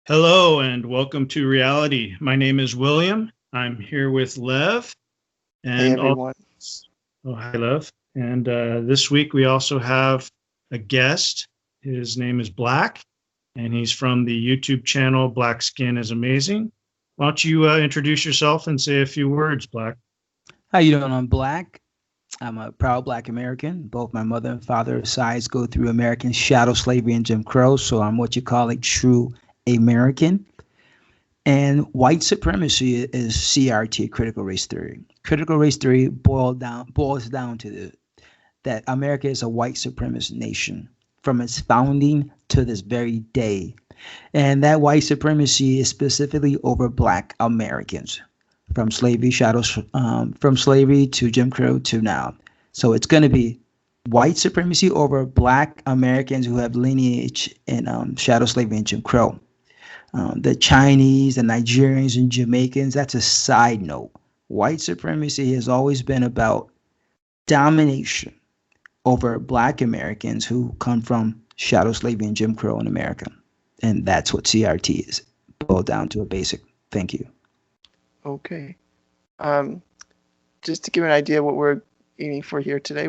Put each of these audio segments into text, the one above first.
Hello and welcome to reality. My name is William. I'm here with Lev Hey and everyone. oh, hi Lev. And this week we also have a guest. His name is Black, and he's from the YouTube channel Blackskinis Amazing. Why don't you introduce yourself and say a few words, Black? How you doing? I'm Black. I'm a proud Black American. Both my mother and father sides go through American shadow slavery and Jim Crow, so I'm what you call a true American. And white supremacy is CRT, critical race theory. Critical race theory boils down to that America is a white supremacist nation from its founding to this very day. And that white supremacy is specifically over Black Americans from slavery to Jim Crow to now. So it's going to be white supremacy over Black Americans who have lineage in shadow slavery and Jim Crow. The Chinese, the Nigerians, and Jamaicans, that's a side note. White supremacy has always been about domination over Black Americans who come from shadow slavery and Jim Crow in America. And that's what CRT is, boiled down to a basic. Thank you. Okay. Um, just to give an idea what we're aiming for here today,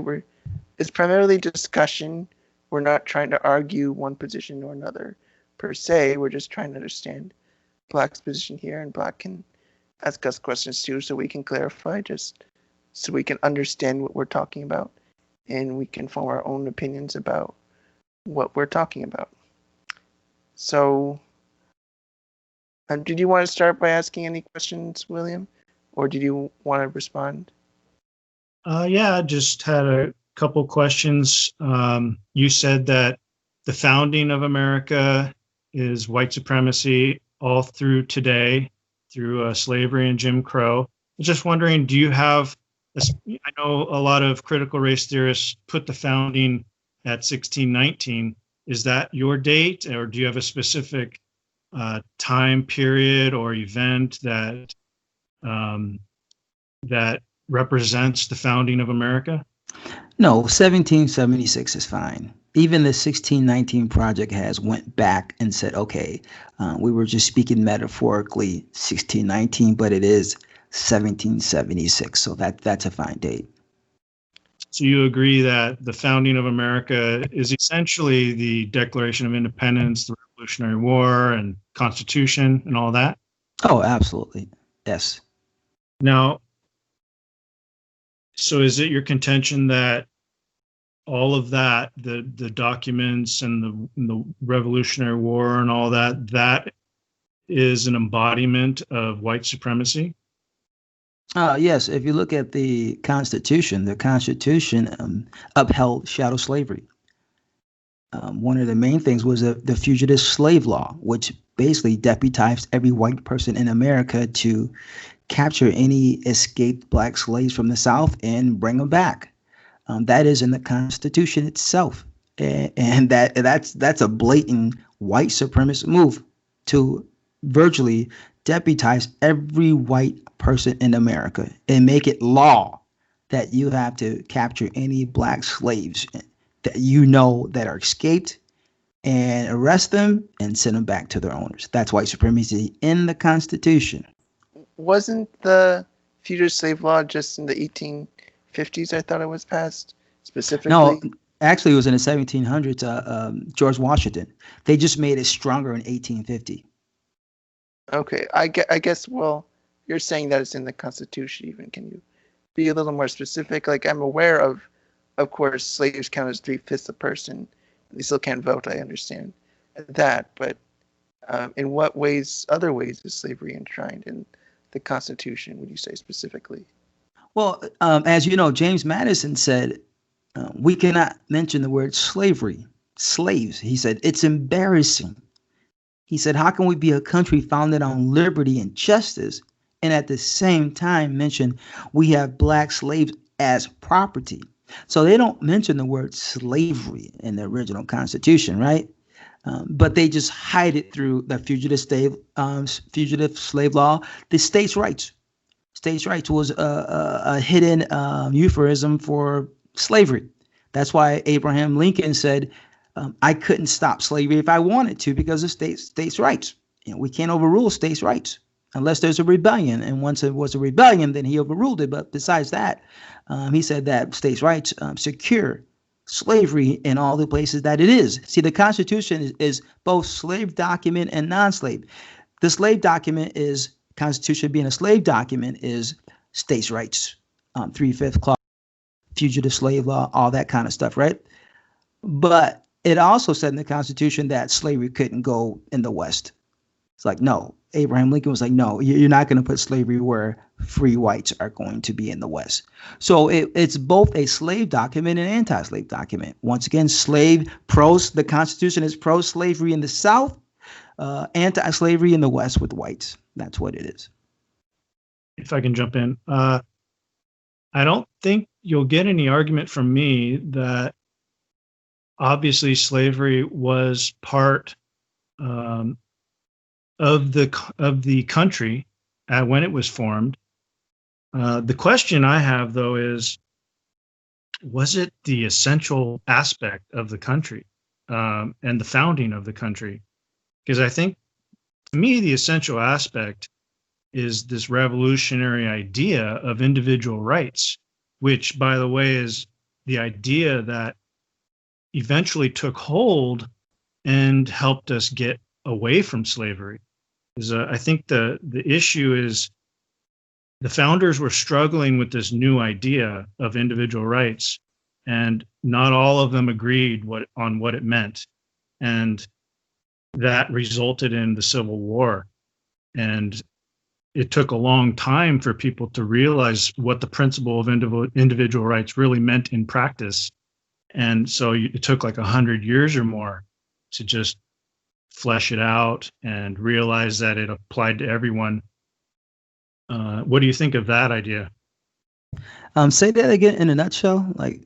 it's primarily discussion. We're not trying to argue one position or another per se. We're just trying to understand Black's position here, and Black can ask us questions too, so we can clarify, just so we can understand what we're talking about, and we can form our own opinions about what we're talking about. So, did you want to start by asking any questions, William? Or did you want to respond? Yeah, I just had a couple questions. You said that the founding of America is white supremacy all through today, through slavery and Jim Crow. I was just wondering, do you have, I know a lot of critical race theorists put the founding at 1619. Is that your date, or do you have a specific time period or event that represents the founding of America? No, 1776 is fine. Even the 1619 project has went back and said, okay, we were just speaking metaphorically 1619, but it is 1776. So that's a fine date. So you agree that the founding of America is essentially the Declaration of Independence, the Revolutionary War, and Constitution, and all that? Oh, absolutely. Yes. Now, so is it your contention that all of that, the documents and the Revolutionary War and all that, that is an embodiment of white supremacy? Yes, if you look at the Constitution upheld shadow slavery. One of the main things was the fugitive slave law, which basically deputized every white person in America to capture any escaped Black slaves from the South and bring them back. That is in the Constitution itself, and that's a blatant white supremacist move to virtually deputize every white person in America and make it law that you have to capture any Black slaves that you know that are escaped and arrest them and send them back to their owners. That's white supremacy in the Constitution. Wasn't the fugitive slave law just in the 1850s? I thought it was passed specifically. No, actually, it was in the 1700s. George Washington. They just made it stronger in 1850. Okay, I guess. Well, you're saying that it's in the Constitution. Even can you be a little more specific? Like, I'm aware of course, slaves count as 3/5 a person. They still can't vote. I understand that, but in what ways, other ways, is slavery enshrined in the Constitution? Would you say specifically? Well, as you know, James Madison said, we cannot mention the word slavery, slaves. He said, it's embarrassing. He said, how can we be a country founded on liberty and justice and at the same time mention we have Black slaves as property? So they don't mention the word slavery in the original Constitution, right? But they just hide it through the fugitive slave law, the states' rights. States' rights was a hidden euphemism for slavery. That's why Abraham Lincoln said, I couldn't stop slavery if I wanted to because of states' rights. We can't overrule states' rights unless there's a rebellion. And once it was a rebellion, then he overruled it. But besides that, he said that states' rights secure slavery in all the places that it is. See, the Constitution is both slave document and non-slave. The slave document is Constitution being a slave document is states' rights, 3/5 clause, fugitive slave law, all that kind of stuff, right? But it also said in the Constitution that slavery couldn't go in the West. It's like, no. Abraham Lincoln was like, no, you're not going to put slavery where free whites are going to be in the West. So it's both a slave document and anti-slave document. Once again, the Constitution is pro-slavery in the South, anti-slavery in the West with whites. That's what it is. If I can jump in, I don't think you'll get any argument from me that obviously slavery was part of the country when it was formed. The question I have, though, is, was it the essential aspect of the country and the founding of the country? Because I think, to me, the essential aspect is this revolutionary idea of individual rights, which, by the way, is the idea that eventually took hold and helped us get away from slavery. I think the issue is the founders were struggling with this new idea of individual rights, and not all of them agreed on what it meant. And that resulted in the Civil War. And it took a long time for people to realize what the principle of individual rights really meant in practice. And so it took like 100 years or more to just flesh it out and realize that it applied to everyone. What do you think of that idea? Say that again in a nutshell. Like,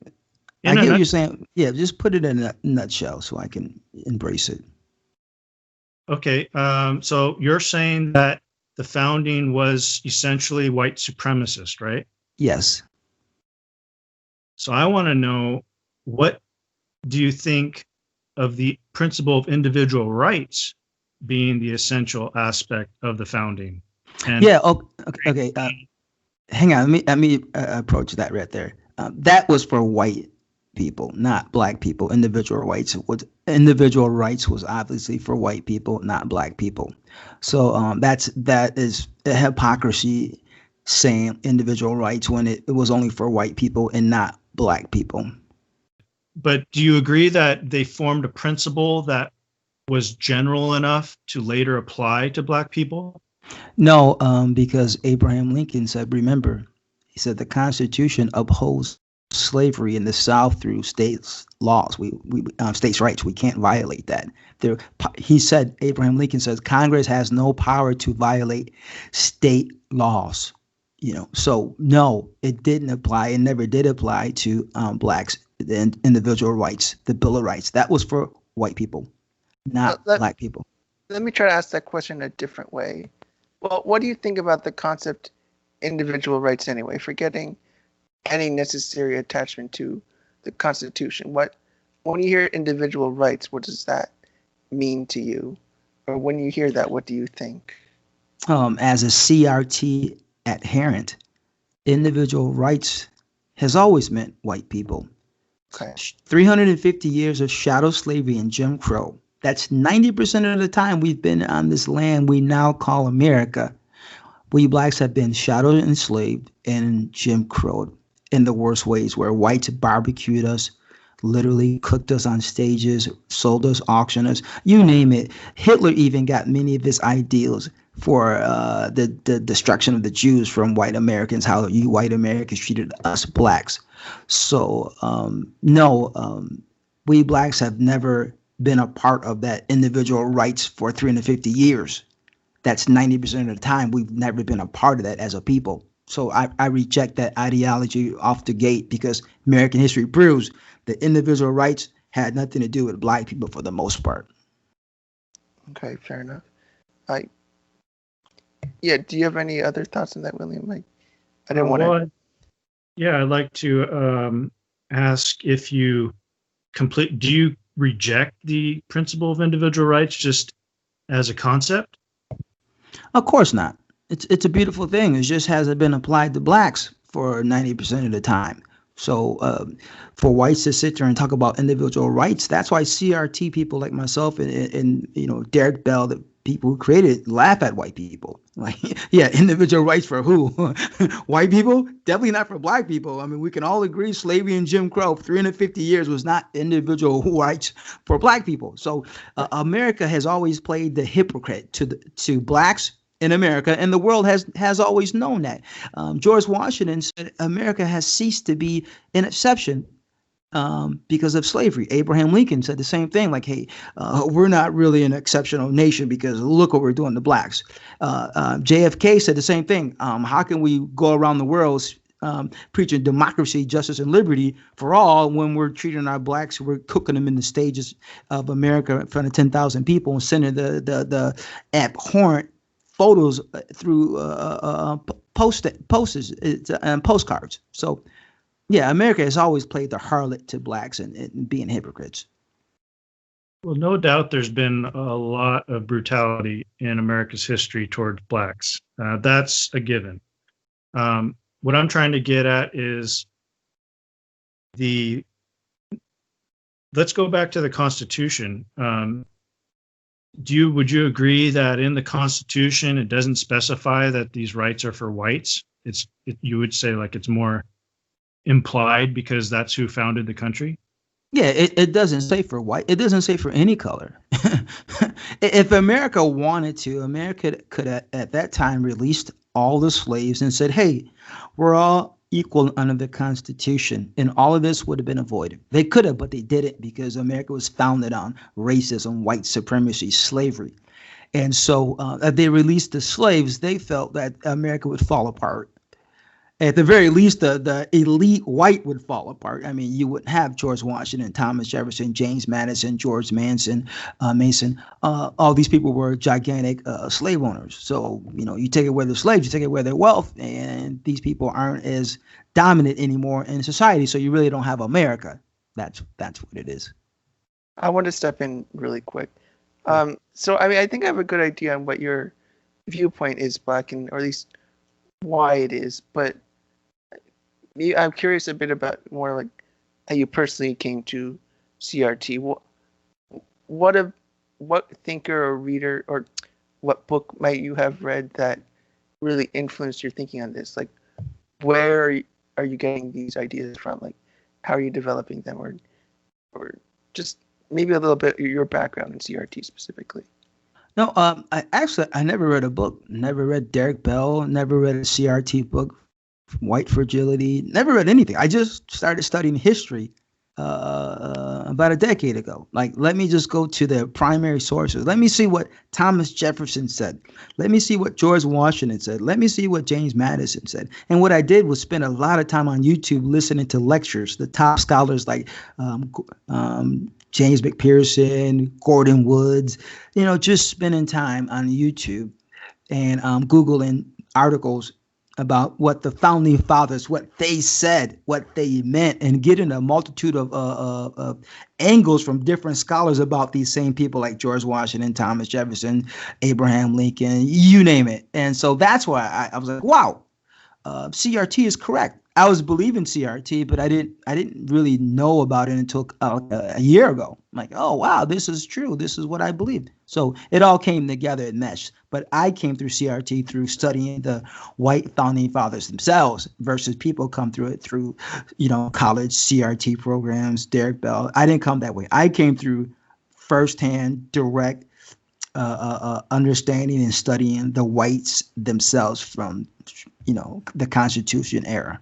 I get what you're saying. Yeah, just put it in a nutshell so I can embrace it. Okay, so you're saying that the founding was essentially white supremacist, right? Yes. So I want to know, what do you think of the principle of individual rights being the essential aspect of the founding? And yeah. Okay. Hang on. Let me approach that right there. That was for white people, not black people. Individual rights was obviously for white people, not black people. So that is a hypocrisy, saying individual rights when it was only for white people and not black people. But do you agree that they formed a principle that was general enough to later apply to black people? No, because Abraham Lincoln said, remember, he said the Constitution upholds slavery in the South through states laws. We states' rights. We can't violate that. He said, Abraham Lincoln says, Congress has no power to violate state laws. So no, it didn't apply. It never did apply to blacks, the individual rights, the Bill of Rights. That was for white people, not black people. Let me try to ask that question a different way. Well, what do you think about the concept individual rights anyway, forgetting any necessary attachment to the Constitution? When you hear individual rights, what does that mean to you? Or when you hear that, what do you think? As a CRT adherent, individual rights has always meant white people. Okay. 350 years of chattel slavery and Jim Crow. That's 90% of the time we've been on this land we now call America. We blacks have been shadowed, enslaved, and Jim Crowed in the worst ways, where whites barbecued us, literally cooked us on stages, sold us, auctioned us, you name it. Hitler even got many of his ideals for the destruction of the Jews from white Americans, how you white Americans treated us blacks. So we blacks have never been a part of that individual rights for 350 years. That's 90% of the time we've never been a part of that as a people. So I reject that ideology off the gate, because American history proves that individual rights had nothing to do with black people for the most part. Okay, fair enough. Do you have any other thoughts on that, William? I didn't want to. Yeah, I'd like to ask if do you reject the principle of individual rights just as a concept? Of course not. It's a beautiful thing. It just hasn't been applied to blacks for 90% of the time. So for whites to sit there and talk about individual rights, that's why CRT people like myself and Derek Bell, the people who created it, laugh at white people. Like, yeah, individual rights for who? White people? Definitely not for black people. I mean, we can all agree slavery and Jim Crow, 350 years was not individual rights for black people. So America has always played the hypocrite to blacks in America, and the world has always known that. George Washington said America has ceased to be an exception because of slavery. Abraham Lincoln said the same thing, like, hey, we're not really an exceptional nation because look what we're doing to blacks. JFK said the same thing. How can we go around the world preaching democracy, justice, and liberty for all when we're treating our blacks, we're cooking them in the stages of America in front of 10,000 people and sending the abhorrent photos through posters and postcards. So, yeah, America has always played the harlot to blacks and being hypocrites. Well, no doubt there's been a lot of brutality in America's history towards blacks. That's a given. What I'm trying to get at is let's go back to the Constitution. Would you agree that in the Constitution it doesn't specify that these rights are for whites? You would say like it's more implied because that's who founded the country? Yeah, it doesn't say for white. It doesn't say for any color. If America wanted to, America could at that time released all the slaves and said, hey, we're all equal under the Constitution, and all of this would have been avoided. They could have, but they didn't because America was founded on racism, white supremacy, slavery. And so if they released the slaves, they felt that America would fall apart. At the very least, the elite white would fall apart. I mean, you wouldn't have George Washington, Thomas Jefferson, James Madison, George Mason. All these people were gigantic slave owners. So, you take away their slaves, you take away their wealth, and these people aren't as dominant anymore in society. So you really don't have America. That's what it is. I want to step in really quick. So, I mean, I think I have a good idea on what your viewpoint is, Black, or at least why it is. But I'm curious a bit about more like how you personally came to CRT. What thinker or reader or what book might you have read that really influenced your thinking on this? Like, where are you getting these ideas from? Like, how are you developing them, or just maybe a little bit of your background in CRT specifically? No, I never read a book. Never read Derek Bell. Never read a CRT book. White fragility. Never read anything. I just started studying history about a decade ago. Like, let me just go to the primary sources. Let me see what Thomas Jefferson said. Let me see what George Washington said. Let me see what James Madison said. And what I did was spend a lot of time on YouTube listening to lectures. The top scholars like James McPherson, Gordon Woods, just spending time on YouTube and Googling articles about what the founding fathers, what they said, what they meant, and getting a multitude of angles from different scholars about these same people like George Washington, Thomas Jefferson, Abraham Lincoln, you name it. And so that's why I was like, wow, CRT is correct. I was believing CRT, but I didn't really know about it until a year ago. I'm like, oh, wow, this is true. This is what I believed. So it all came together and meshed. But I came through CRT through studying the white founding fathers themselves versus people come through it through, college CRT programs, Derek Bell. I didn't come that way. I came through firsthand, direct understanding and studying the whites themselves from, the Constitution era.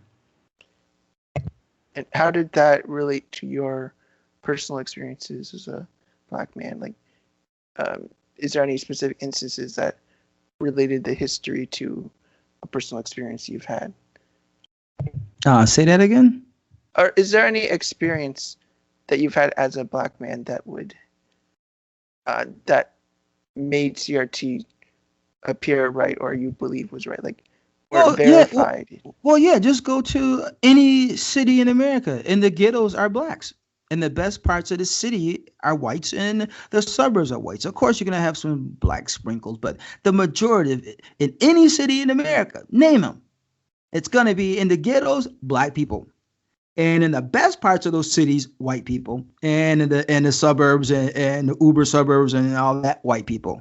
And how did that relate to your personal experiences as a Black man? Like, is there any specific instances that related the history to a personal experience you've had? Say that again? Or is there any experience that you've had as a Black man that would that made CRT appear right, or you believe was right? Like, verified. Yeah, just go to any city in America, and the ghettos are blacks. And the best parts of the city are whites, and the suburbs are whites. Of course, you're gonna have some black sprinkles, but the majority of it, in any city in America, name them, it's gonna be in the ghettos, black people, and in the best parts of those cities, white people, and in the suburbs and the uber suburbs and all that, white people.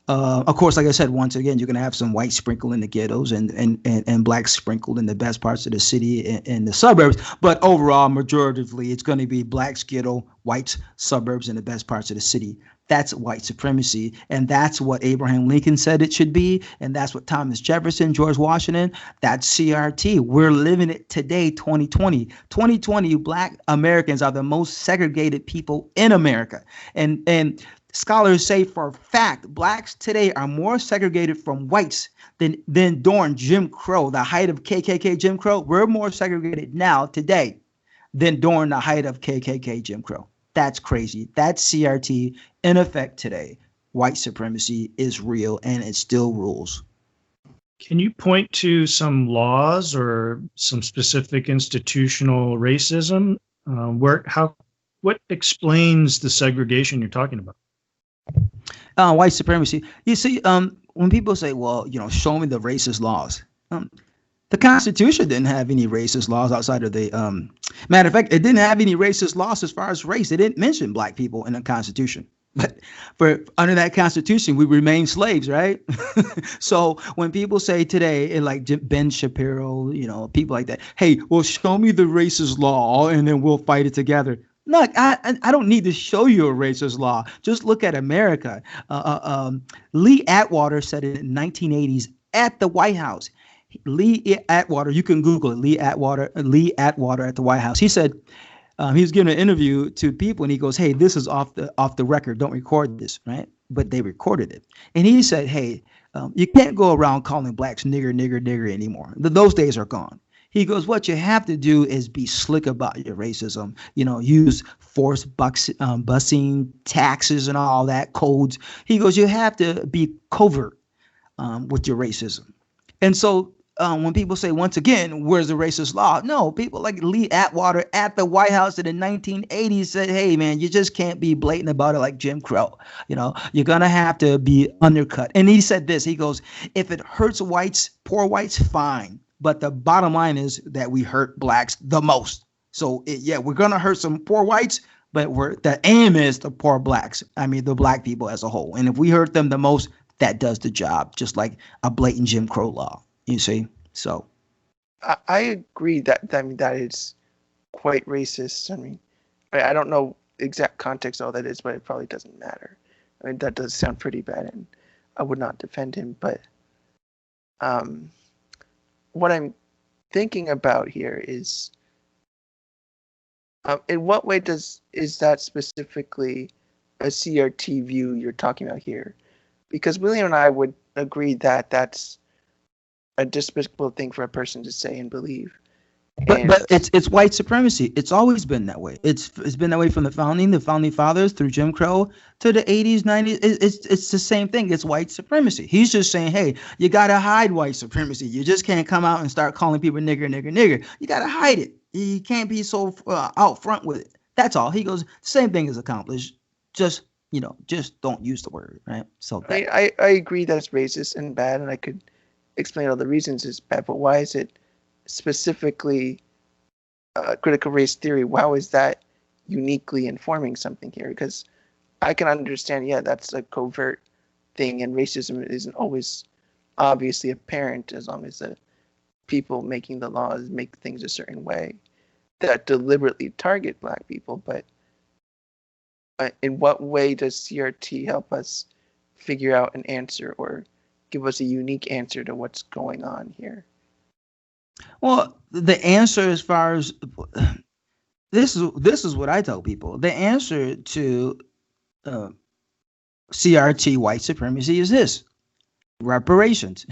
Of course, like I said, once again, you're gonna have some white sprinkle in the ghettos and black sprinkled in the best parts of the city and the suburbs. But overall, majoritively, it's going to be blacks ghetto, whites suburbs, and the best parts of the city. That's white supremacy, and that's what Abraham Lincoln said it should be, and that's what Thomas Jefferson, George Washington. That's CRT. We're living it today, 2020. 2020, Black Americans are the most segregated people in America, and scholars say for a fact, blacks today are more segregated from whites than during Jim Crow, the height of KKK Jim Crow. We're more segregated now today than during the height of KKK Jim Crow. That's crazy. That's CRT in effect today. White supremacy is real and it still rules. Can you point to some laws or some specific institutional racism? What explains the segregation you're talking about? White supremacy. You see, when people say, well, show me the racist laws. The Constitution didn't have any racist laws outside of the, matter of fact, it didn't have any racist laws as far as race. It didn't mention black people in the Constitution. But under that Constitution, we remain slaves, right? So when people say today, and like Ben Shapiro, people like that, hey, well, show me the racist law and then we'll fight it together. Look, I don't need to show you a racist law. Just look at America. Lee Atwater said it in the 1980s at the White House. Lee Atwater, you can Google it, Lee Atwater at the White House. He said he was giving an interview to people and he goes, hey, this is off the record. Don't record this, right? But they recorded it. And he said, hey, you can't go around calling blacks nigger, nigger, nigger anymore. Those days are gone. He goes, what you have to do is be slick about your racism, use forced busing, taxes and all that, codes. He goes, you have to be covert with your racism. And so when people say, once again, where's the racist law? No, people like Lee Atwater at the White House in the 1980s said, hey, man, you just can't be blatant about it like Jim Crow. You're going to have to be undercut. And he said this, he goes, if it hurts whites, poor whites, fine. But the bottom line is that we hurt blacks the most. So, we're going to hurt some poor whites, but the aim is the poor blacks. I mean, the black people as a whole. And if we hurt them the most, that does the job, just like a blatant Jim Crow law, you see? So. I agree that is quite racist. I mean, I don't know exact context all that is, but it probably doesn't matter. I mean, that does sound pretty bad, and I would not defend him, but what I'm thinking about here is, in what way is that specifically a CRT view you're talking about here? Because William and I would agree that that's a despicable thing for a person to say and believe. But it's white supremacy. It's always been that way. It's been that way from the founding fathers through Jim Crow to the 80s, 90s. It's the same thing. It's white supremacy. He's just saying, hey, you got to hide white supremacy. You just can't come out and start calling people nigger, nigger, nigger. You got to hide it. You can't be so out front with it. That's all. He goes, same thing is accomplished. Just don't use the word, right? So I agree that it's racist and bad, and I could explain all the reasons it's bad, but why is it specifically critical race theory? How is that uniquely informing something here? Because I can understand, that's a covert thing, and racism isn't always obviously apparent as long as the people making the laws make things a certain way that deliberately target black people. But in what way does CRT help us figure out an answer or give us a unique answer to what's going on here? Well, the answer, as far as this is what I tell people. The answer to CRT white supremacy is this: reparations.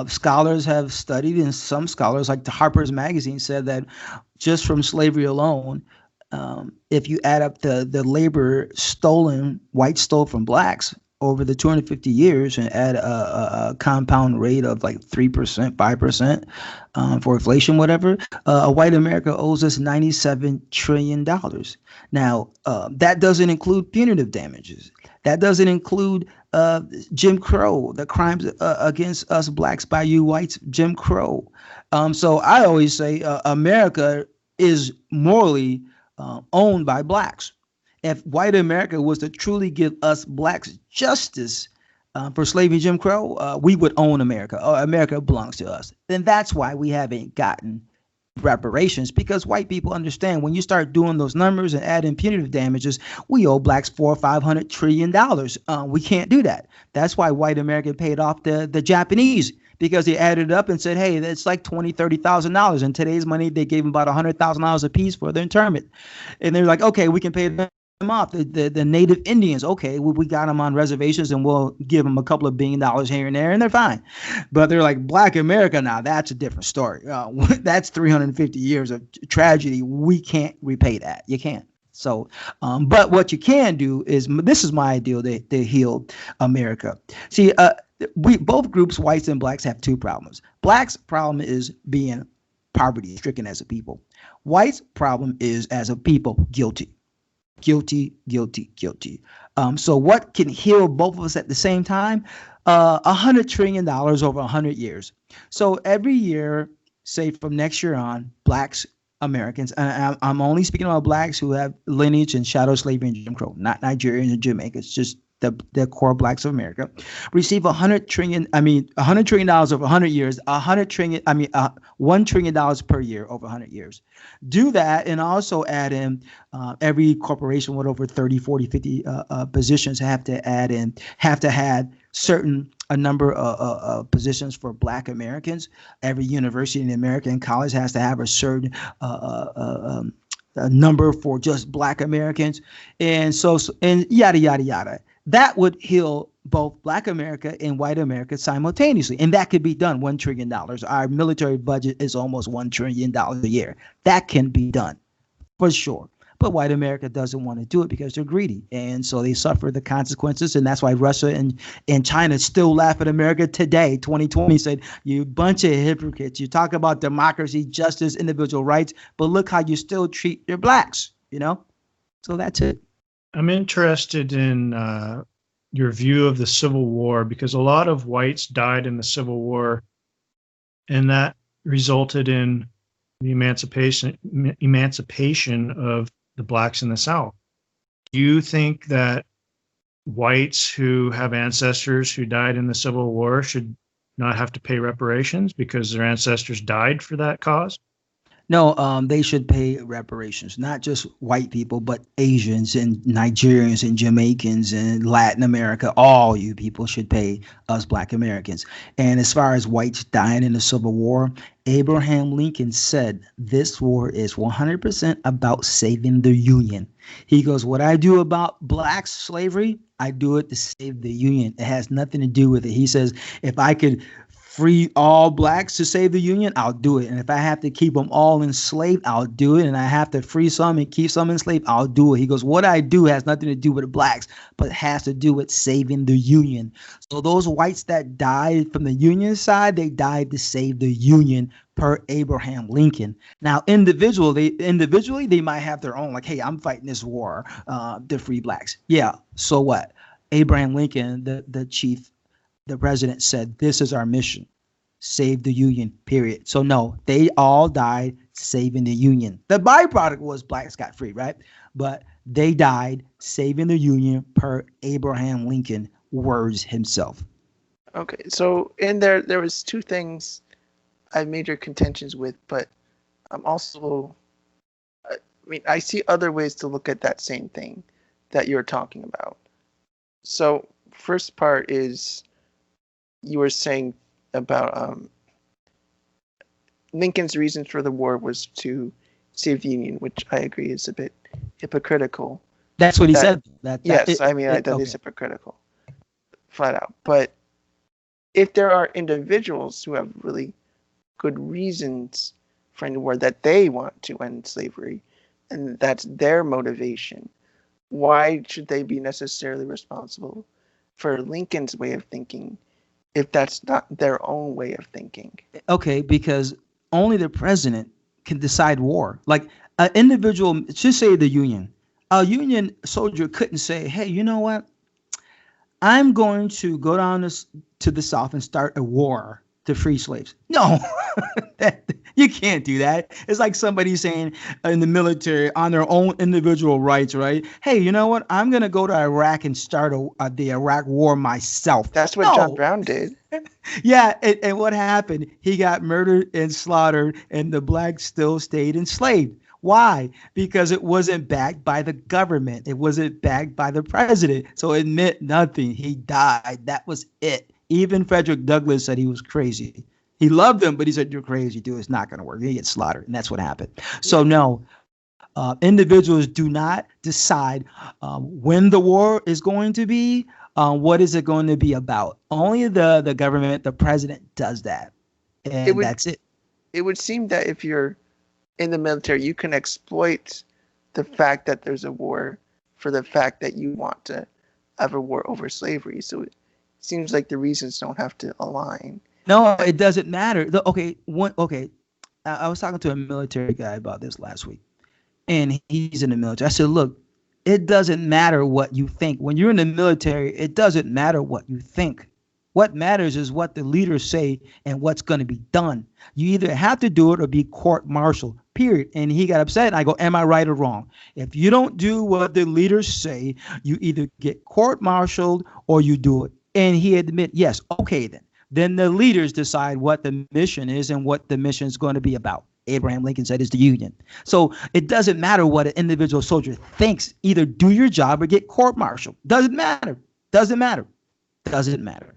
Scholars have studied, and some scholars, like the Harper's Magazine, said that just from slavery alone, if you add up the labor whites stole from blacks, over the 250 years and add a compound rate of like 3%, 5% for inflation, whatever, a white America owes us $97 trillion. Now, that doesn't include punitive damages. That doesn't include Jim Crow, the crimes against us blacks by you whites, Jim Crow. So I always say America is morally owned by blacks. If white America was to truly give us blacks justice for slavery, Jim Crow, we would own America. America belongs to us. And that's why we haven't gotten reparations, because white people understand when you start doing those numbers and adding punitive damages, we owe blacks $400 or $500 trillion. We can't do that. That's why white America paid off the Japanese, because they added it up and said, hey, it's like $20,000-$30,000. In today's money, they gave them about $100,000 a piece for their internment. And they're like, okay, we can pay them off. The native Indians, okay, we got them on reservations and we'll give them a couple of $1 billion here and there, and they're fine. But they're like, black America, now that's a different story. That's 350 years of tragedy. We can't repay that. You can't. So, but what you can do is, this is my ideal to heal America. See, we both groups, whites and blacks, have two problems. Blacks' problem is being poverty stricken as a people. Whites' problem is, as a people, guilty. Guilty. So what can heal both of us at the same time? $100 trillion over 100 years. So every year, say from next year on, blacks, Americans, and I'm only speaking about blacks who have lineage in chattel slavery and Jim Crow, not Nigerians and Jamaicans, just the core blacks of America, receive $100 trillion over 100 years, $1 trillion per year over 100 years. Do that, and also add in every corporation with over 30, 40, 50 positions have to have a number of positions for black Americans. Every university in America and college has to have a certain a number for just black Americans, and yada yada yada. That would heal both black America and white America simultaneously, and that could be done. $1 trillion. Our military budget is almost $1 trillion a year. That can be done for sure. But white America doesn't want to do it because they're greedy, and so they suffer the consequences. And that's why Russia and China still laugh at America today. 2020 said, you bunch of hypocrites. You talk about democracy, justice, individual rights, but look how you still treat your blacks, So that's it. I'm interested in your view of the Civil War, because a lot of whites died in the Civil War, and that resulted in the emancipation of the blacks in the South. Do you think that whites who have ancestors who died in the Civil War should not have to pay reparations because their ancestors died for that cause? No, they should pay reparations, not just white people, but Asians and Nigerians and Jamaicans and Latin America. All you people should pay us black Americans. And as far as whites dying in the Civil War, Abraham Lincoln said this war is 100% about saving the Union. He goes, what I do about black slavery, I do it to save the Union. It has nothing to do with it. He says, if I could free all blacks to save the Union, I'll do it. And if I have to keep them all enslaved, I'll do it. And I have to free some and keep some enslaved, I'll do it. He goes, what I do has nothing to do with the blacks, but it has to do with saving the Union. So those whites that died from the Union side, they died to save the Union per Abraham Lincoln. Now, individually, they might have their own, like, hey, I'm fighting this war to free blacks. Yeah, so what? Abraham Lincoln, the president, said, this is our mission. Save the Union, period. So no, they all died saving the Union. The byproduct was blacks got free, right? But they died saving the Union per Abraham Lincoln words himself. Okay, so in there was two things I have major contentions with, but I'm also, I see other ways to look at that same thing that you're talking about. So first part is, you were saying about Lincoln's reasons for the war was to save the Union, which I agree is a bit hypocritical. That's what he said. That is hypocritical, flat out. But if there are individuals who have really good reasons for any war, that they want to end slavery, and that's their motivation, why should they be necessarily responsible for Lincoln's way of thinking if that's not their own way of thinking? Okay, because only the president can decide war. Like an individual, just say the Union. A Union soldier couldn't say, "Hey, you know what? I'm going to go down to the South and start a war to free slaves." No, you can't do that. It's like somebody saying in the military on their own individual rights, right? Hey, you know what? I'm going to go to Iraq and start the Iraq war myself. That's what John No. Brown did. Yeah, and what happened? He got murdered and slaughtered, and the blacks still stayed enslaved. Why? Because it wasn't backed by the government. It wasn't backed by the president. So it meant nothing. He died. That was it. Even Frederick Douglass said he was crazy. He loved them, but he said, "You're crazy, dude. It's not going to work." He gets slaughtered. And that's what happened. So no, individuals do not decide when the war is going to be. What is it going to be about? Only the government, the president does that. And that's it. It would seem that if you're in the military, you can exploit the fact that there's a war for the fact that you want to have a war over slavery. So it seems like the reasons don't have to align. No, it doesn't matter. I was talking to a military guy about this last week, and he's in the military. I said, "Look, it doesn't matter what you think. When you're in the military, it doesn't matter what you think. What matters is what the leaders say and what's going to be done. You either have to do it or be court-martialed, period." And he got upset. And I go, "Am I right or wrong? If you don't do what the leaders say, you either get court-martialed or you do it." And he admitted, yes, okay then. Then the leaders decide what the mission is and what the mission is going to be about. Abraham Lincoln said it's the Union. So it doesn't matter what an individual soldier thinks. Either do your job or get court-martialed. Doesn't matter. Doesn't matter. Doesn't matter.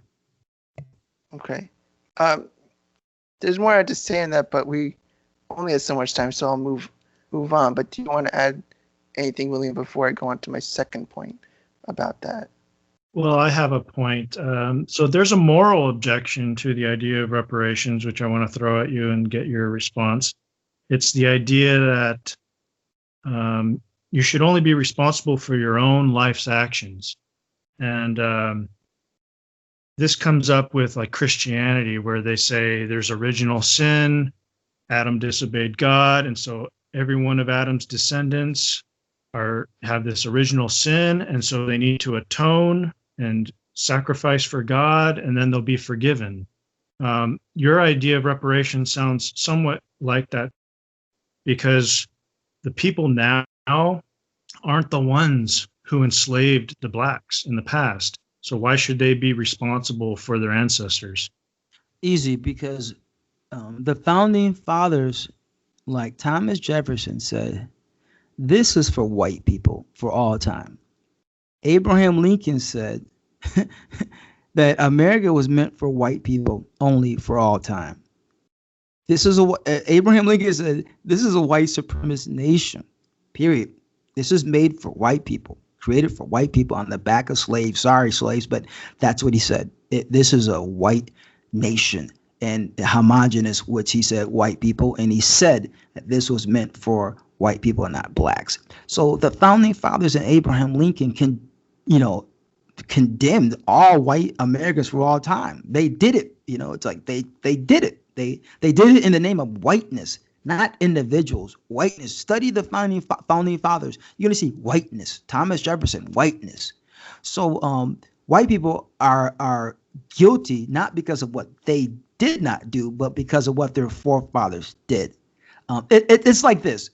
Okay. There's more I had to say on that, but we only have so much time, so I'll move on. But do you want to add anything, William, before I go on to my second point about that? Well, I have a point. So there's a moral objection to the idea of reparations, which I want to throw at you and get your response. It's the idea that you should only be responsible for your own life's actions. And this comes up with like Christianity, where they say there's original sin, Adam disobeyed God, and so every one of Adam's descendants have this original sin, and so they need to atone and sacrifice for God, and then they'll be forgiven. Your idea of reparations sounds somewhat like that, because the people now aren't the ones who enslaved the blacks in the past. So why should they be responsible for their ancestors? Easy, because the founding fathers, like Thomas Jefferson, said, this is for white people for all time. Abraham Lincoln said that America was meant for white people only for all time. Abraham Lincoln said, this is a white supremacist nation, period. This is made for white people, created for white people on the back of slaves. Sorry, slaves, but that's what he said. This is a white nation and homogenous, which he said white people. And he said that this was meant for white people and not blacks. So the founding fathers and Abraham Lincoln condemned all white Americans for all time. They did it. It's like they did it. They did it in the name of whiteness, not individuals. Whiteness. Study the founding fathers. You're going to see whiteness. Thomas Jefferson, whiteness. So white people are guilty not because of what they did not do, but because of what their forefathers did. It's like this.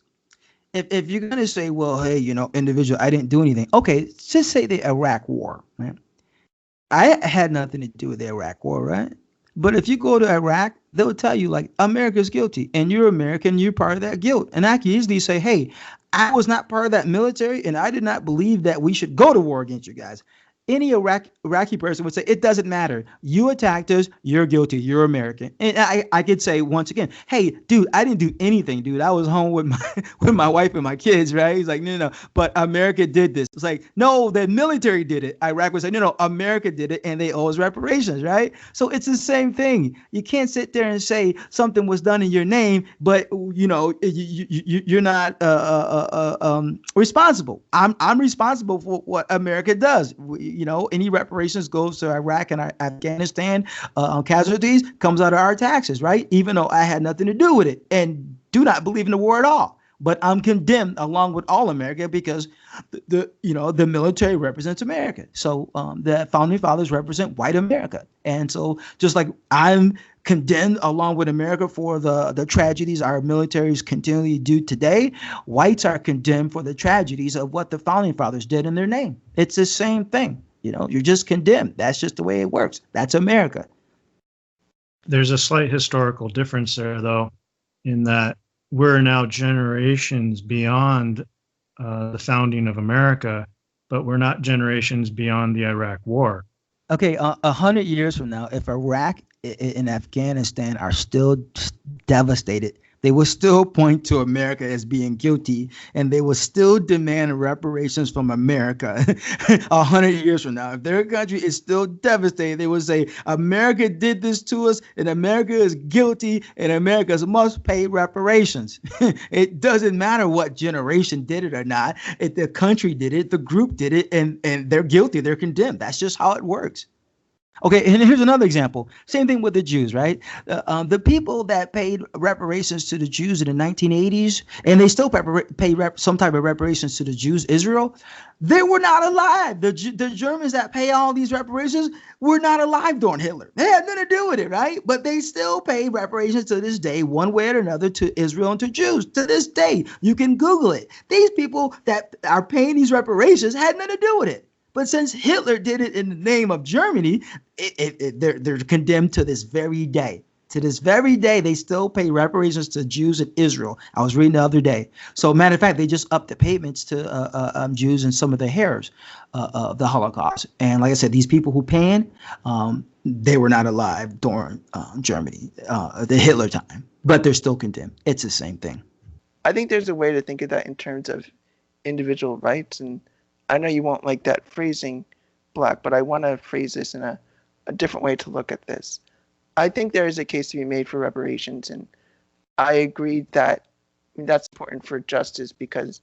If you're going to say, well, hey, individual, I didn't do anything. Okay, just say the Iraq War, right? I had nothing to do with the Iraq War, right? But if you go to Iraq, they'll tell you, like, America's guilty, and you're American, you're part of that guilt. And I can easily say, hey, I was not part of that military, and I did not believe that we should go to war against you guys. Any Iraqi person would say, it doesn't matter. You attacked us. You're guilty. You're American. And I could say once again, hey, dude, I didn't do anything, dude. I was home with my wife and my kids, right? He's like, no. But America did this. It's like, no, the military did it. Iraq would say, no, America did it, and they owe us reparations, right? So it's the same thing. You can't sit there and say something was done in your name, but you're not responsible. I'm responsible for what America does. any reparations goes to Iraq and Afghanistan casualties comes out of our taxes, right? Even though I had nothing to do with it and do not believe in the war at all. But I'm condemned along with all America because the military represents America. So the founding fathers represent white America. And so just like I'm condemned along with America for the tragedies our militaries continually do today, whites are condemned for the tragedies of what the founding fathers did in their name. It's the same thing. You're just condemned. That's just the way it works. That's America. There's a slight historical difference there, though, in that we're now generations beyond the founding of America, but we're not generations beyond the Iraq War. Okay, 100 years from now, if Iraq and Afghanistan are still devastated, they will still point to America as being guilty, and they will still demand reparations from America 100 years from now. If their country is still devastated, they will say, America did this to us, and America is guilty, and America must pay reparations. It doesn't matter what generation did it or not. If the country did it, the group did it, and they're guilty, they're condemned. That's just how it works. Okay, and here's another example. Same thing with the Jews, right? The people that paid reparations to the Jews in the 1980s, and they still pay some type of reparations to the Jews, Israel, they were not alive. The Germans that pay all these reparations were not alive during Hitler. They had nothing to do with it, right? But they still pay reparations to this day, one way or another, to Israel and to Jews. To this day, you can Google it. These people that are paying these reparations had nothing to do with it. But since Hitler did it in the name of Germany, they're condemned to this very day. To this very day, they still pay reparations to Jews in Israel. I was reading the other day. So, matter of fact, they just upped the payments to Jews and some of the heirs of the Holocaust. And like I said, these people who paying, they were not alive during Germany, the Hitler time, but they're still condemned. It's the same thing. I think there's a way to think of that in terms of individual rights, and I know you won't like that phrasing, Black, but I want to phrase this in a different way to look at this. I think there is a case to be made for reparations, and I agree that that's important for justice, because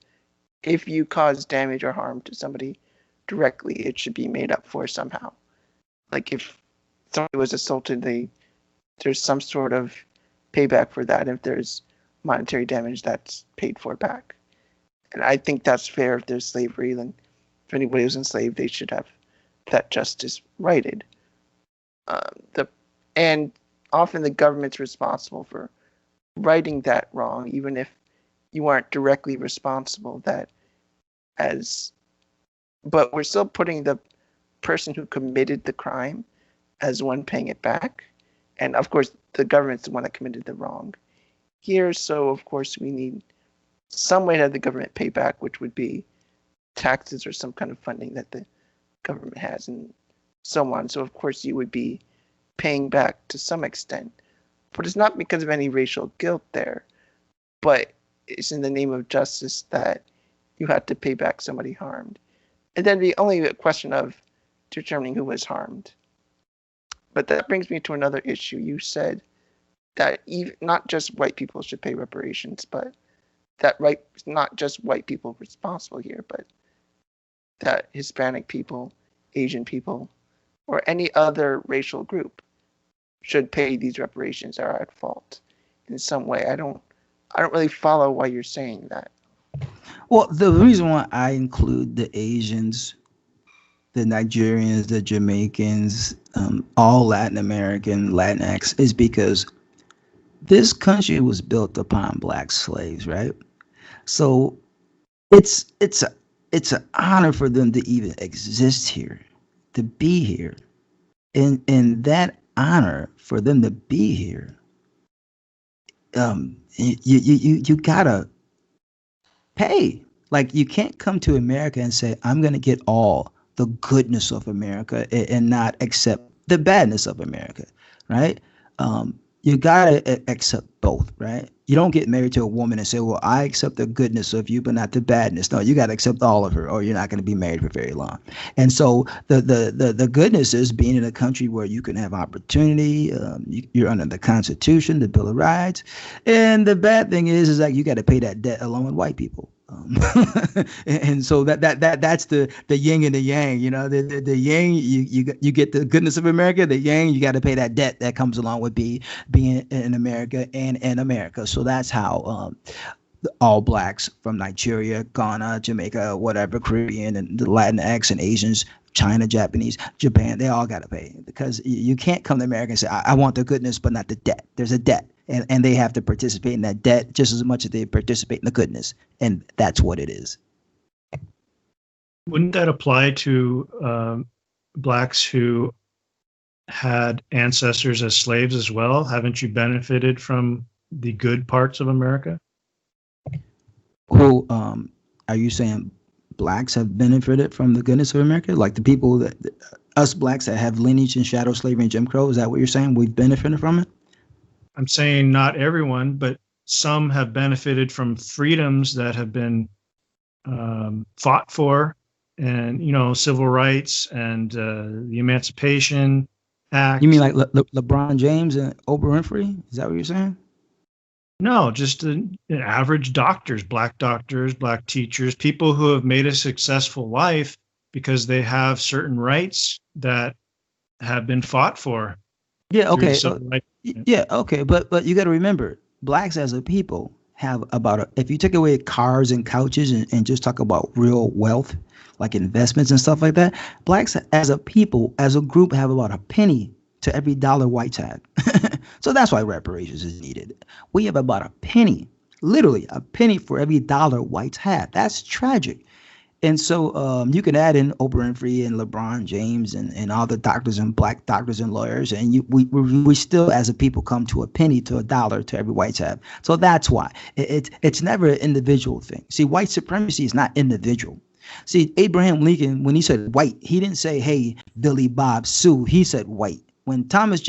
if you cause damage or harm to somebody directly, it should be made up for somehow. Like if somebody was assaulted, there's some sort of payback for that. If there's monetary damage, that's paid for back. And I think that's fair. If there's slavery, then if anybody was enslaved, they should have that justice righted. And often the government's responsible for righting that wrong, even if you aren't directly responsible. But we're still putting the person who committed the crime as one paying it back. And of course, the government's the one that committed the wrong here. So of course, we need some way to have the government pay back, which would be taxes or some kind of funding that the government has and so on. So of course you would be paying back to some extent, but it's not because of any racial guilt there, but it's in the name of justice that you have to pay back somebody harmed. And then the only question of determining who was harmed. But that brings me to another issue. You said that not just white people should pay reparations, but that not just white people responsible here, but that Hispanic people, Asian people, or any other racial group should pay these reparations that are at fault in some way. I don't really follow why you're saying that. Well, the reason why I include the Asians, the Nigerians, the Jamaicans, all Latin American, Latinx, is because this country was built upon Black slaves, right? So it's an honor for them to even exist here, to be here, and that honor for them to be here, you gotta pay. Like, you can't come to America and say, I'm gonna get all the goodness of America and not accept the badness of America, right? You gotta accept both, right? You don't get married to a woman and say, well, I accept the goodness of you, but not the badness. No, you gotta accept all of her, or you're not gonna be married for very long. And so the goodness is being in a country where you can have opportunity. You're under the Constitution, the Bill of Rights. And the bad thing is like you got to pay that debt along with white people. And so that's the yin and the yang. The yang, you get the goodness of America. The yang, you got to pay that debt that comes along with being in America and in America. So that's how all blacks from Nigeria, Ghana, Jamaica, whatever, Caribbean, and the Latinx and Asians, China, Japanese, Japan, they all got to pay, because you can't come to America and say, I want the goodness, but not the debt. There's a debt, and they have to participate in that debt just as much as they participate in the goodness. And that's what it is. Wouldn't that apply to blacks who had ancestors as slaves as well? Haven't you benefited from the good parts of America? Who are you saying blacks have benefited from the goodness of America? Like the people that us blacks that have lineage in chattel slavery and Jim Crow? Is that what you're saying? We've benefited from it? I'm saying not everyone, but some have benefited from freedoms that have been fought for, and civil rights and the Emancipation Act. You mean like LeBron James and Oprah Winfrey? Is that what you're saying? No, just average doctors, black teachers, people who have made a successful life because they have certain rights that have been fought for. Yeah, okay. Yeah, okay. But you got to remember, blacks as a people have if you take away cars and couches and just talk about real wealth, like investments and stuff like that, blacks as a people, as a group, have about a penny to every dollar whites have. So that's why reparations is needed. We have about a penny, literally a penny for every dollar whites have. That's tragic. And so you can add in Oprah Winfrey and LeBron James and all the doctors and black doctors and lawyers, and we still as a people come to a penny to a dollar to every whites have. So that's why it's never an individual thing. See, white supremacy is not individual. See, Abraham Lincoln, when he said white, he didn't say, hey, Billy, Bob, Sue. He said white. When Thomas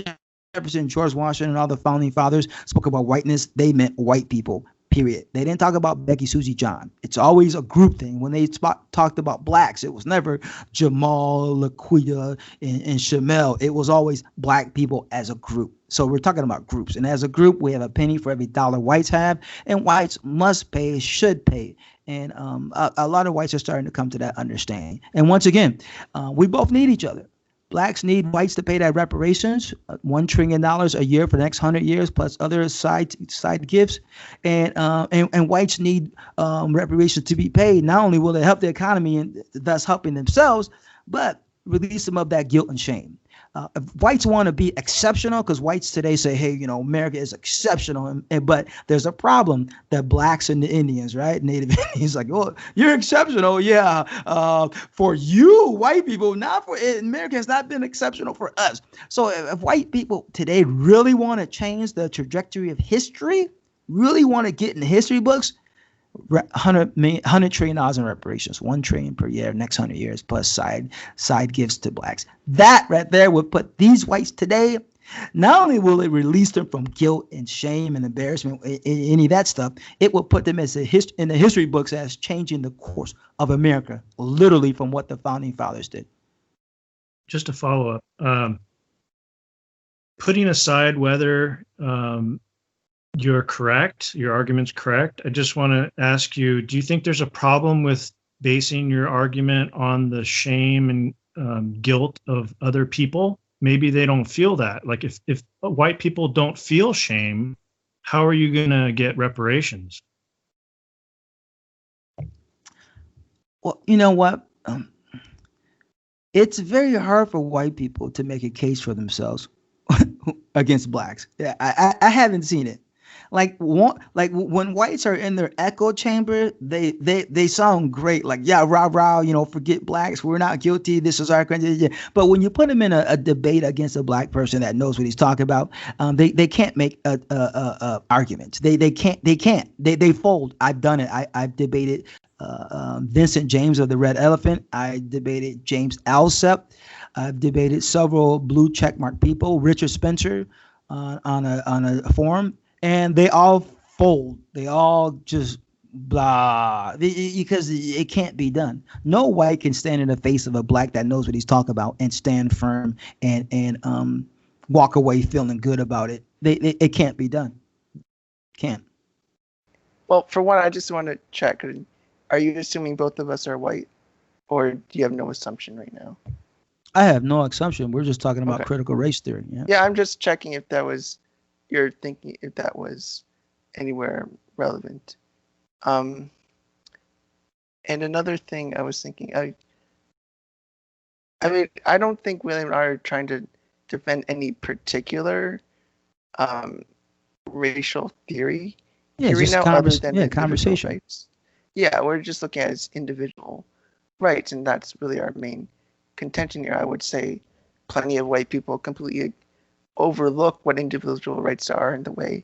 Jefferson, George Washington, and all the founding fathers spoke about whiteness, they meant white people, period. They didn't talk about Becky, Susie, John. It's always a group thing. When they talked about blacks, it was never Jamal, Laquita, and Shamel. It was always black people as a group. So we're talking about groups. And as a group, we have a penny for every dollar whites have, and whites must pay, should pay. And a lot of whites are starting to come to that understanding. And once again, we both need each other. Blacks need whites to pay that reparations, $1 trillion a year for the next 100 years, plus other side gifts, and whites need reparations to be paid. Not only will it help the economy and thus helping themselves, but release them of that guilt and shame. If whites want to be exceptional, because whites today say, hey, America is exceptional, but there's a problem that blacks and the Indians, right? Native Indians, like, oh, you're exceptional, yeah, for you, white people, not for America has not been exceptional for us. So if white people today really want to change the trajectory of history, really want to get in the history books, $100 trillion in reparations, $1 trillion per year, next 100 years, plus side gifts to blacks. That right there would put these whites today. Not only will it release them from guilt and shame and embarrassment, any of that stuff, it will put them in the history books as changing the course of America, literally from what the founding fathers did. Just to follow up, putting aside whether you're correct, your argument's correct, I just want to ask you, do you think there's a problem with basing your argument on the shame and guilt of other people? Maybe they don't feel that. Like if white people don't feel shame, how are you going to get reparations? Well, you know what? It's very hard for white people to make a case for themselves against blacks. Yeah, I haven't seen it. Like when whites are in their echo chamber, they sound great. Like, yeah, rah rah, forget blacks. We're not guilty. This is our country. But when you put them in a debate against a black person that knows what he's talking about, they can't make a argument. They can't. They fold. I've done it. I've debated Vincent James of the Red Elephant. I debated James Alsep. I've debated several blue checkmark people, Richard Spencer, on a forum. And they all fold. They all just blah, because it can't be done. No white can stand in the face of a black that knows what he's talking about and stand firm and walk away feeling good about it. It can't be done. Can't. Well, for one, I just want to check. Are you assuming both of us are white, or do you have no assumption right now? I have no assumption. We're just talking about Okay. critical race theory. Yeah. Yeah, I'm just checking if that was you're thinking if that was anywhere relevant. And another thing I was thinking, I mean, I don't think William and I are trying to defend any particular um, racial theory Yeah, here right just now, other than individual conversation. rights. Yeah, we're just looking at as individual rights, and that's really our main contention here. I would say plenty of white people completely overlook what individual rights are and the way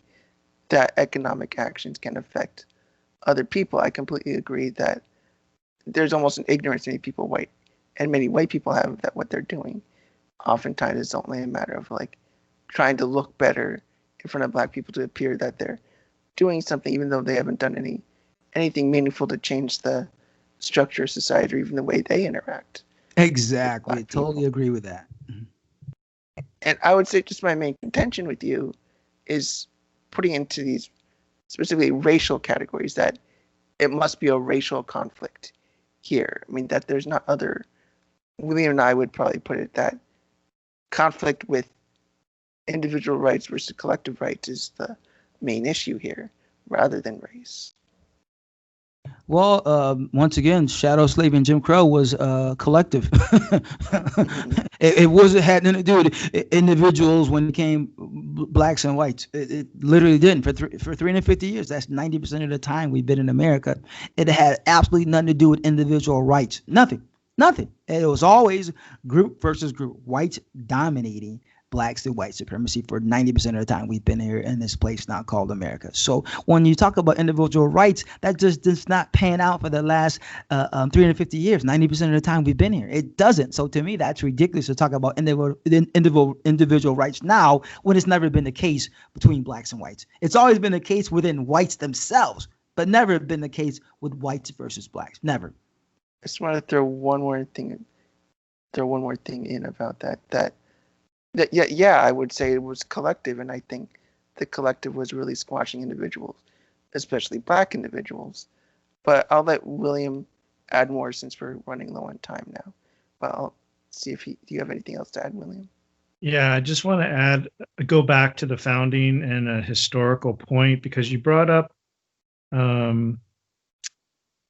that economic actions can affect other people. I completely agree that there's almost an ignorance many people white and many white people have that what they're doing oftentimes is only a matter of like trying to look better in front of black people to appear that they're doing something even though they haven't done anything meaningful to change the structure of society or even the way they interact. Exactly. Totally agree with that. And I would say just my main contention with you is putting into these specifically racial categories that it must be a racial conflict here. I mean, that there's not other, William and I would probably put it that conflict with individual rights versus collective rights is the main issue here rather than race. Well, once again, chattel slavery and Jim Crow was collective. It wasn't had nothing to do with individuals when it came blacks and whites. It literally didn't for 350 years. That's 90% of the time we've been in America. It had absolutely nothing to do with individual rights. Nothing. It was always group versus group. Whites dominating blacks and white supremacy for 90% of the time we've been here in this place now called America. So when you talk about individual rights, that just does not pan out for the last 350 years. 90% of the time we've been here. It doesn't. So to me, that's ridiculous to talk about individual rights now when it's never been the case between blacks and whites. It's always been the case within whites themselves, but never been the case with whites versus blacks. Never. I just want to throw one more thing in about that I would say it was collective, and I think the collective was really squashing individuals, especially black individuals. But I'll let William add more since we're running low on time now. But I'll see if do you have anything else to add, William? Yeah, I just want to go back to the founding and a historical point because you brought up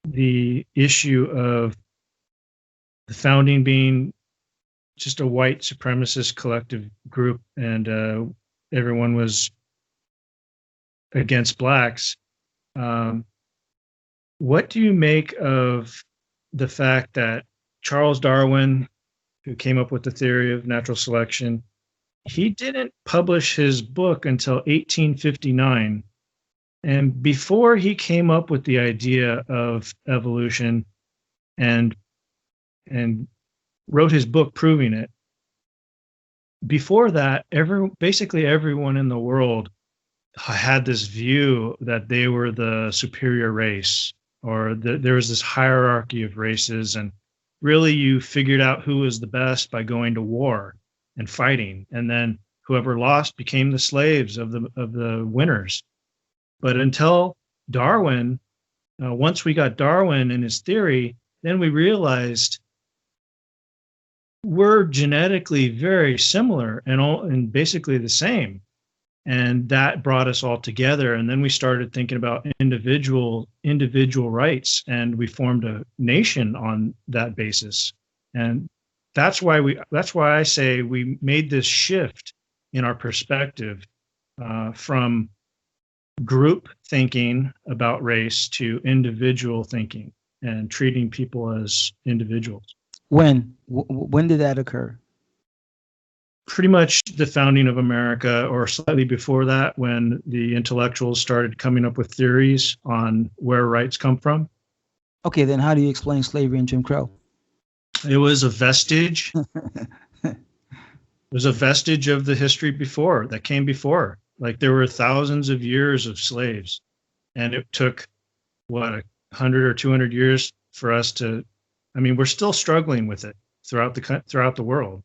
the issue of the founding being just a white supremacist collective group and everyone was against blacks. What do you make of the fact that Charles Darwin, who came up with the theory of natural selection, he didn't publish his book until 1859? And before he came up with the idea of evolution and wrote his book proving it, before that, basically everyone in the world had this view that they were the superior race, or there was this hierarchy of races, and really you figured out who was the best by going to war and fighting, and then whoever lost became the slaves of the winners. But until Darwin, once we got Darwin and his theory, then we realized we're genetically very similar and basically the same. And that brought us all together. And then we started thinking about individual rights, and we formed a nation on that basis. And that's why I say we made this shift in our perspective from group thinking about race to individual thinking and treating people as individuals. When did that occur? Pretty much the founding of America, or slightly before that, when the intellectuals started coming up with theories on where rights come from. Okay, then how do you explain slavery and Jim Crow? It was a vestige. It was a vestige of the history that came before. Like there were thousands of years of slaves, and it took 100 or 200 years for us to. I mean, we're still struggling with it throughout the world,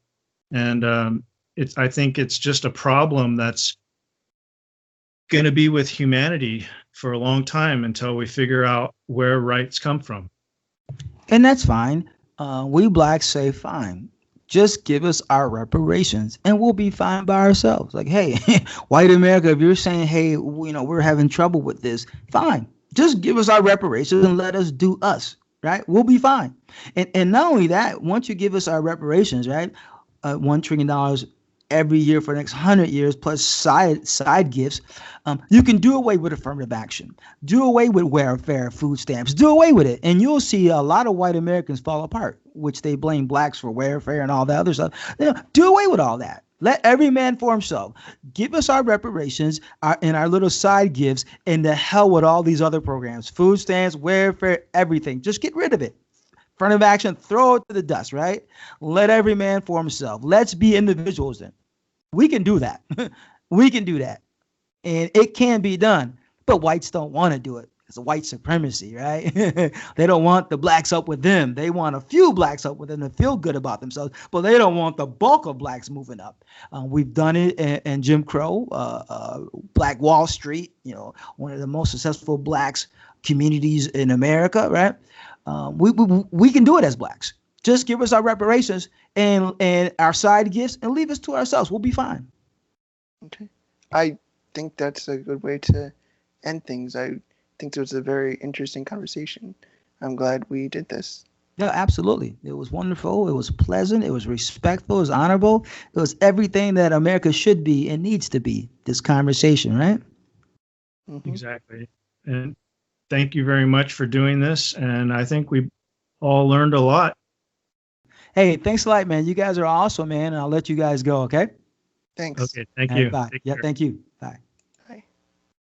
and I think it's just a problem that's going to be with humanity for a long time until we figure out where rights come from. And that's fine. We blacks say fine. Just give us our reparations and we'll be fine by ourselves. Like, hey, white America, if you're saying, hey, we're having trouble with this, fine. Just give us our reparations and let us do us, right? We'll be fine. And not only that, once you give us our reparations, right, $1 trillion every year for the next 100 years plus side gifts, you can do away with affirmative action, do away with welfare, food stamps, do away with it, and you'll see a lot of white Americans fall apart, which they blame blacks for welfare and all that other stuff. Do away with all that. Let every man for himself. Give us our reparations and our little side gifts, and the hell with all these other programs, food stamps, welfare, everything. Just get rid of it. Affirmative action, throw it to the dust, right? Let every man for himself. Let's be individuals then. We can do that. We can do that. And it can be done. But whites don't want to do it. It's a white supremacy, right? They don't want the blacks up with them. They want a few blacks up with them to feel good about themselves, but they don't want the bulk of blacks moving up. We've done it in Jim Crow, Black Wall Street, one of the most successful blacks communities in America, right? We can do it as blacks. Just give us our reparations and our side gifts and leave us to ourselves. We'll be fine. Okay. I think that's a good way to end things. I think it was a very interesting conversation. I'm glad we did this. Yeah, absolutely. It was wonderful. It was pleasant. It was respectful. It was honorable. It was everything that America should be and needs to be, this conversation, right? Mm-hmm. Exactly. And thank you very much for doing this. And I think we all learned a lot. Hey, thanks a lot, man. You guys are awesome, man. And I'll let you guys go, okay? Thanks. Okay. Thank you. Bye. Take Yeah, care. thank you. Bye.